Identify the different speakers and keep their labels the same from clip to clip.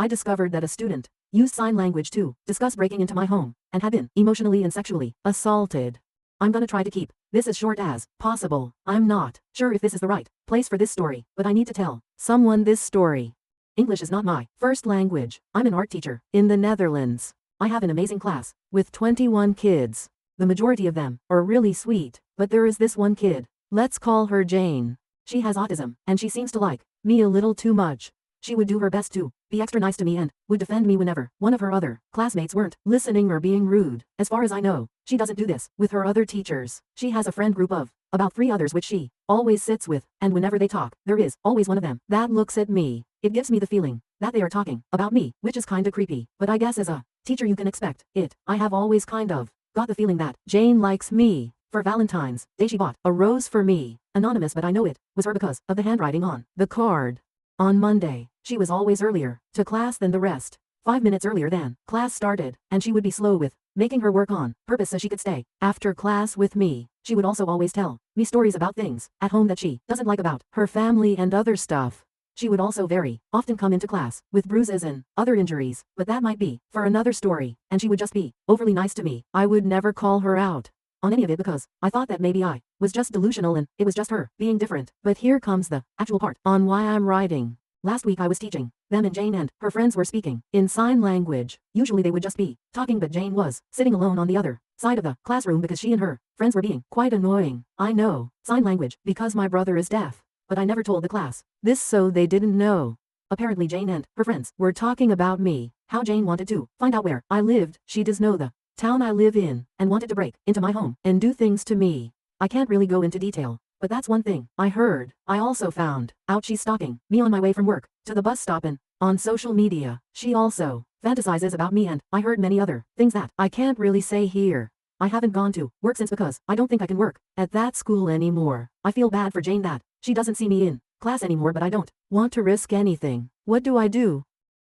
Speaker 1: I discovered that a student used sign language to discuss breaking into my home and had been emotionally and sexually assaulted. I'm gonna try to keep this as short as possible. I'm not sure if this is the right place for this story, but I need to tell someone this story. English is not my first language. I'm an art teacher in the Netherlands. I have an amazing class with 21 kids. The majority of them are really sweet, but there is this one kid. Let's call her Jane. She has autism, and she seems to like me a little too much. She would do her best to be extra nice to me and would defend me whenever one of her other classmates weren't listening or being rude. As far as I know, she doesn't do this with her other teachers. She has a friend group of about 3 others which she always sits with, and whenever they talk, there is always one of them that looks at me. It gives me the feeling that they are talking about me, which is kinda creepy, but I guess as a teacher you can expect it. I have always kind of got the feeling that Jane likes me. For Valentine's Day she bought a rose for me. Anonymous, but I know it was her because of the handwriting on the card. On Monday, she was always earlier to class than the rest. 5 minutes earlier than class started, and she would be slow with making her work on purpose so she could stay after class with me. She would also always tell me stories about things at home that she doesn't like about her family and other stuff. She would also very often come into class with bruises and other injuries, but that might be for another story, and she would just be overly nice to me. I would never call her out on any of it because I thought that maybe I was just delusional and it was just her being different. But here comes the actual part on why I'm writing. Last week I was teaching them, and Jane and her friends were speaking in sign language. Usually they would just be talking, but Jane was sitting alone on the other side of the classroom because she and her friends were being quite annoying. I know sign language because my brother is deaf, but I never told the class this so they didn't know. Apparently Jane and her friends were talking about me, how Jane wanted to find out where I lived. She does know the town I live in and wanted to break into my home and do things to me. I can't really go into detail, but that's one thing I heard. I also found out she's stalking me on my way from work to the bus stop, and on social media. She also fantasizes about me, and I heard many other things that I can't really say here. I haven't gone to work since because I don't think I can work at that school anymore. I feel bad for Jane that she doesn't see me in class anymore, but I don't want to risk anything. What do I do?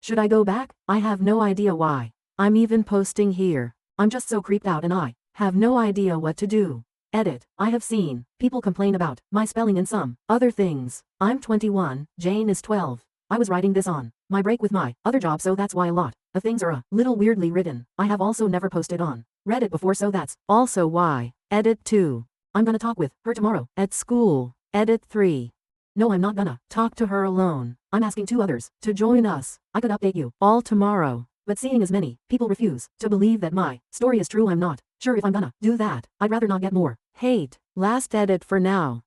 Speaker 1: Should I go back? I have no idea why I'm even posting here. I'm just so creeped out and I have no idea what to do. Edit. I have seen people complain about my spelling and some other things. I'm 21, Jane is 12. I was writing this on my break with my other job, so that's why a lot of things are a little weirdly written. I have also never posted on Reddit before, so that's also why. Edit 2. I'm gonna talk with her tomorrow at school. Edit 3. No, I'm not gonna talk to her alone. I'm asking 2 others to join us. I could update you all tomorrow, but seeing as many people refuse to believe that my story is true, I'm not sure if I'm gonna do that. I'd rather not get more hate. Last edit for now.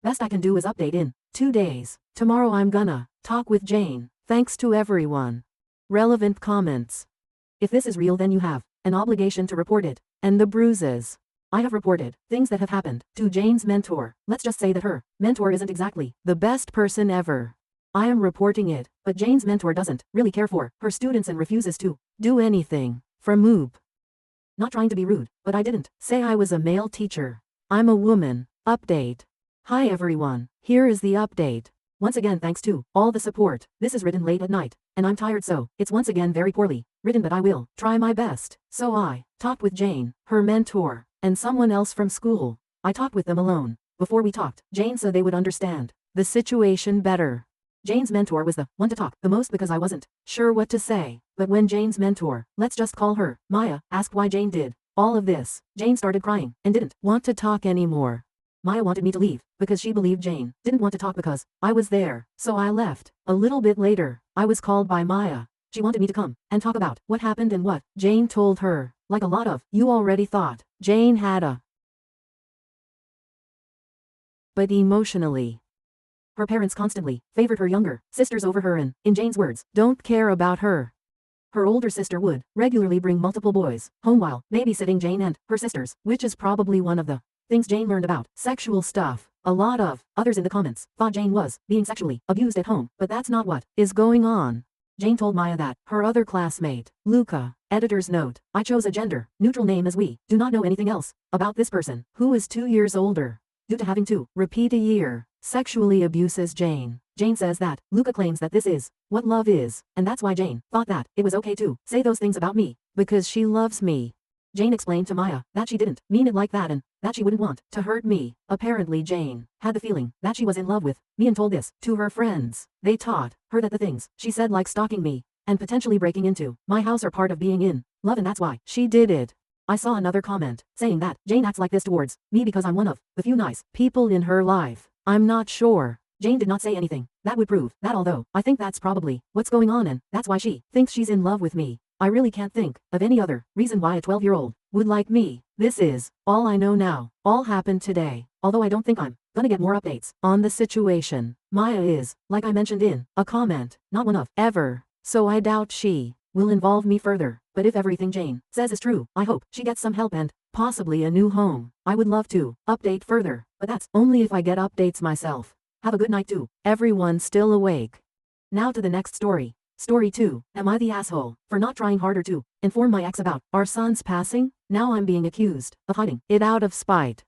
Speaker 1: Best I can do is update in 2 days. Tomorrow I'm gonna talk with Jane. Thanks to everyone. Relevant comments. If this is real, then you have an obligation to report it. And the bruises. I have reported things that have happened to Jane's mentor. Let's just say that her mentor isn't exactly the best person ever. I am reporting it, but Jane's mentor doesn't really care for her students and refuses to do anything. From Moop. Not trying to be rude, but I didn't say I was a male teacher. I'm a woman. Update. Hi everyone, here is the update. Once again, thanks to all the support. This is written late at night, and I'm tired, so it's once again very poorly written, but I will try my best. So I talked with Jane, her mentor, and someone else from school. I talked with them alone. Before we talked, Jane said they would understand the situation better. Jane's mentor was the one to talk the most because I wasn't sure what to say. But when Jane's mentor, let's just call her Maya, asked why Jane did all of this, Jane started crying and didn't want to talk anymore. Maya wanted me to leave because she believed Jane didn't want to talk because I was there, so I left. A little bit later, I was called by Maya. She wanted me to come and talk about what happened and what Jane told her. Like a lot of you already thought, Jane had a but emotionally. Her parents constantly favored her younger sisters over her and, in Jane's words, don't care about her. Her older sister would regularly bring multiple boys home while babysitting Jane and her sisters, which is probably one of the things Jane learned about sexual stuff. A lot of others in the comments thought Jane was being sexually abused at home, but that's not what is going on. Jane told Maya that her other classmate, Luca, editor's note, I chose a gender-neutral name as we do not know anything else about this person, who is 2 years older, due to having to repeat a year, sexually abuses Jane. Jane says that Luca claims that this is what love is, and that's why Jane thought that it was okay to say those things about me, because she loves me. Jane explained to Maya that she didn't mean it like that and that she wouldn't want to hurt me. Apparently Jane had the feeling that she was in love with me and told this to her friends. They taught her that the things she said, like stalking me, and potentially breaking into my house are part of being in love, and that's why she did it. I saw another comment saying that Jane acts like this towards me because I'm one of the few nice people in her life. I'm not sure. Jane did not say anything that would prove that, although I think that's probably what's going on and that's why she thinks she's in love with me. I really can't think of any other reason why a 12-year-old would like me. This is all I know now. All happened today, although I don't think I'm gonna get more updates on the situation. Maya is, like I mentioned in a comment, not one of ever, so I doubt she will involve me further. But if everything Jane says is true, I hope she gets some help and possibly a new home. I would love to update further, but that's only if I get updates myself. Have a good night too. Everyone still awake. Now to the next story. Story 2. Am I the asshole for not trying harder to inform my ex about our son's passing? Now I'm being accused of hiding it out of spite.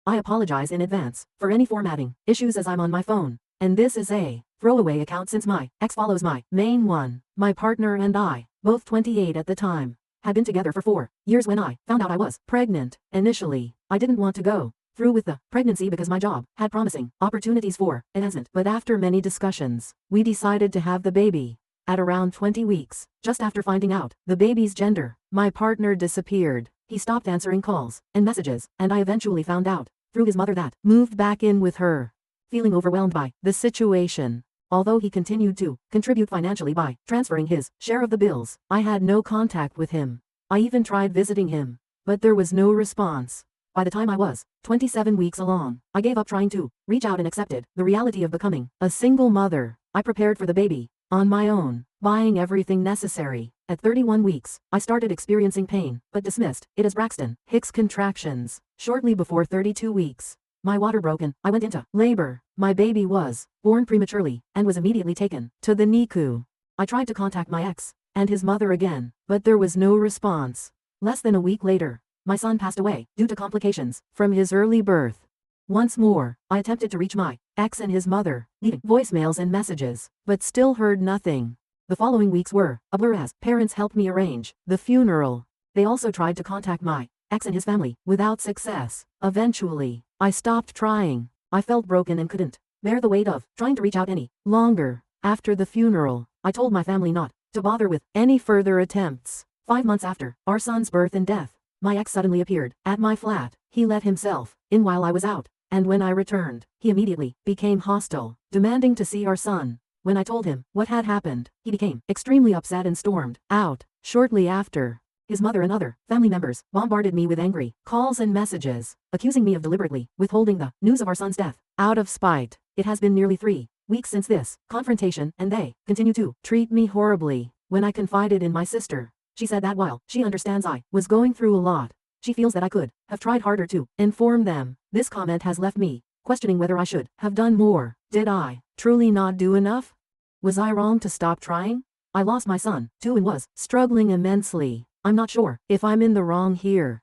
Speaker 1: I apologize in advance for any formatting issues as I'm on my phone, and this is a throwaway account since my ex follows my main one. My partner and I, both 28 at the time, had been together for 4 years when I found out I was pregnant. Initially, I didn't want to go through with the pregnancy because my job had promising opportunities for advancement, but after many discussions, we decided to have the baby. At around 20 weeks, just after finding out the baby's gender, my partner disappeared. He stopped answering calls and messages, and I eventually found out through his mother that moved back in with her. Feeling overwhelmed by the situation, although he continued to contribute financially by transferring his share of the bills, I had no contact with him. I even tried visiting him, but there was no response. By the time I was 27 weeks along, I gave up trying to reach out and accepted the reality of becoming a single mother. I prepared for the baby on my own, buying everything necessary. At 31 weeks, I started experiencing pain, but dismissed it as Braxton Hicks contractions. Shortly before 32 weeks, my water broke and I went into labor. My baby was born prematurely and was immediately taken to the NICU. I tried to contact my ex and his mother again, but there was no response. Less than a week later, my son passed away due to complications from his early birth. Once more, I attempted to reach my ex and his mother, leaving voicemails and messages, but still heard nothing. The following weeks were a blur as parents helped me arrange the funeral. They also tried to contact my ex and his family without success. Eventually, I stopped trying. I felt broken and couldn't bear the weight of trying to reach out any longer. After the funeral, I told my family not to bother with any further attempts. 5 months after our son's birth and death, my ex suddenly appeared at my flat. He let himself in while I was out, and when I returned, he immediately became hostile, demanding to see our son. When I told him what had happened, he became extremely upset and stormed out. Shortly after, his mother and other family members bombarded me with angry calls and messages, accusing me of deliberately withholding the news of our son's death out of spite. It has been nearly 3 weeks since this confrontation, and they continue to treat me horribly. When I confided in my sister, she said that while she understands I was going through a lot, she feels that I could have tried harder to inform them. This comment has left me questioning whether I should have done more. Did I truly not do enough? Was I wrong to stop trying? I lost my son, too, and was struggling immensely. I'm not sure if I'm in the wrong here.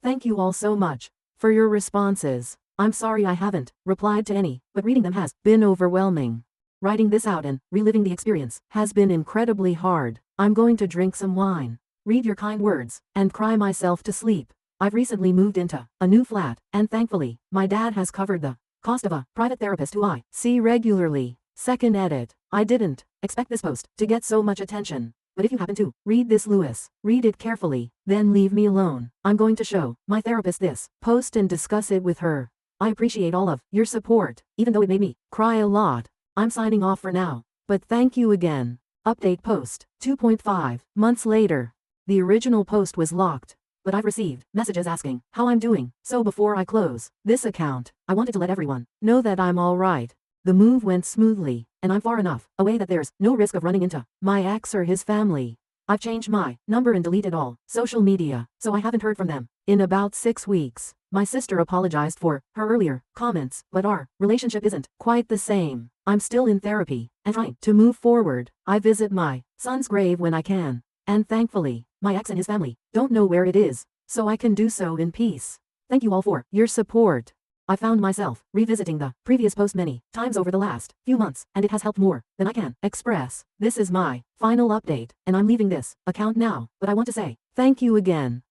Speaker 1: Thank you all so much for your responses. I'm sorry I haven't replied to any, but reading them has been overwhelming. Writing this out and reliving the experience has been incredibly hard. I'm going to drink some wine, read your kind words, and cry myself to sleep. I've recently moved into a new flat, and thankfully, my dad has covered the cost of a private therapist who I see regularly. Second edit. I didn't expect this post to get so much attention, but if you happen to read this, Lewis, read it carefully, then leave me alone. I'm going to show my therapist this post and discuss it with her. I appreciate all of your support, even though it made me cry a lot. I'm signing off for now, but thank you again. Update post. 2.5 months later. The original post was locked, but I've received messages asking how I'm doing, so before I close this account, I wanted to let everyone know that I'm alright. The move went smoothly, and I'm far enough away that there's no risk of running into my ex or his family. I've changed my number and deleted all social media, so I haven't heard from them in about 6 weeks. My sister apologized for her earlier comments, but our relationship isn't quite the same. I'm still in therapy and trying to move forward. I visit my son's grave when I can, and thankfully, my ex and his family don't know where it is, so I can do so in peace. Thank you all for your support. I found myself revisiting the previous post many times over the last few months, and it has helped more than I can express. This is my final update, and I'm leaving this account now, but I want to say thank you again.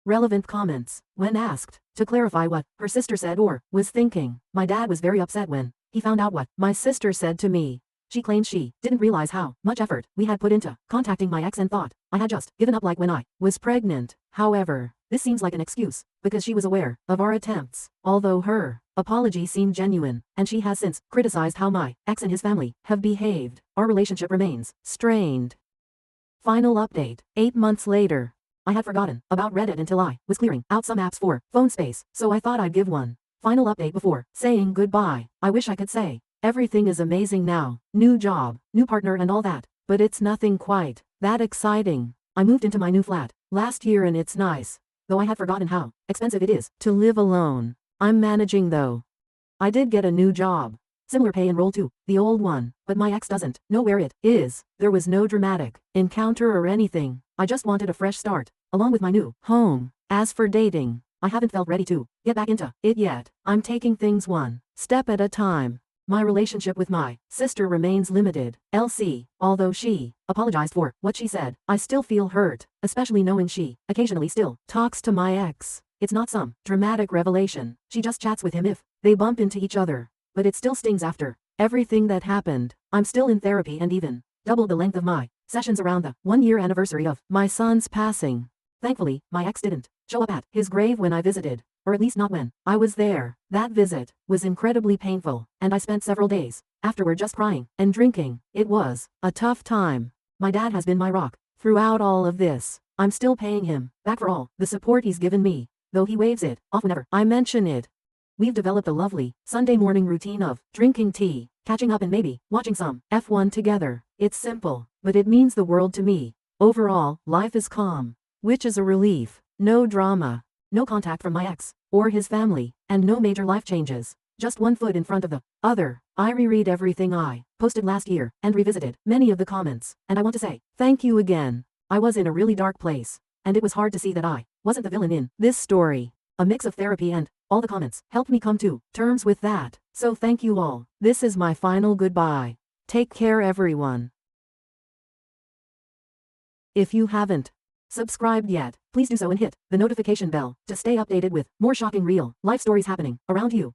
Speaker 1: Relevant comments. When asked to clarify what her sister said or was thinking, my dad was very upset when he found out what my sister said to me. She claimed she didn't realize how much effort we had put into contacting my ex and thought I had just given up like when I was pregnant. However, this seems like an excuse, because she was aware of our attempts, although her apology seemed genuine, and she has since criticized how my ex and his family have behaved. Our relationship remains strained. Final update. 8 months later. I had forgotten about Reddit until I was clearing out some apps for phone space, so I thought I'd give one final update before saying goodbye. I wish I could say everything is amazing now, new job, new partner and all that, but it's nothing quite that exciting. I moved into my new flat last year and it's nice, though I had forgotten how expensive it is to live alone. I'm managing though. I did get a new job. Similar pay and role to the old one, but my ex doesn't know where it is. There was no dramatic encounter or anything. I just wanted a fresh start, along with my new home. As for dating, I haven't felt ready to get back into it yet. I'm taking things one step at a time. My relationship with my sister remains limited. LC, although she apologized for what she said, I still feel hurt, especially knowing she occasionally still talks to my ex. It's not some dramatic revelation. She just chats with him if they bump into each other. But it still stings after everything that happened. I'm still in therapy and even doubled the length of my sessions around the 1-year anniversary of my son's passing. Thankfully, my ex didn't show up at his grave when I visited, or at least not when I was there. That visit was incredibly painful, and I spent several days afterward just crying and drinking. It was a tough time. My dad has been my rock throughout all of this. I'm still paying him back for all the support he's given me, though he waves it off whenever I mention it. We've developed a lovely Sunday morning routine of drinking tea, catching up and maybe watching some F1 together. It's simple, but it means the world to me. Overall, life is calm, which is a relief. No drama, no contact from my ex or his family, and no major life changes. Just one foot in front of the other. I reread everything I posted last year and revisited many of the comments, and I want to say thank you again. I was in a really dark place, and it was hard to see that I wasn't the villain in this story. A mix of therapy and all the comments helped me come to terms with that. So thank you all. This is my final goodbye. Take care everyone. If you haven't subscribed yet, please do so and hit the notification bell to stay updated with more shocking real life stories happening around you.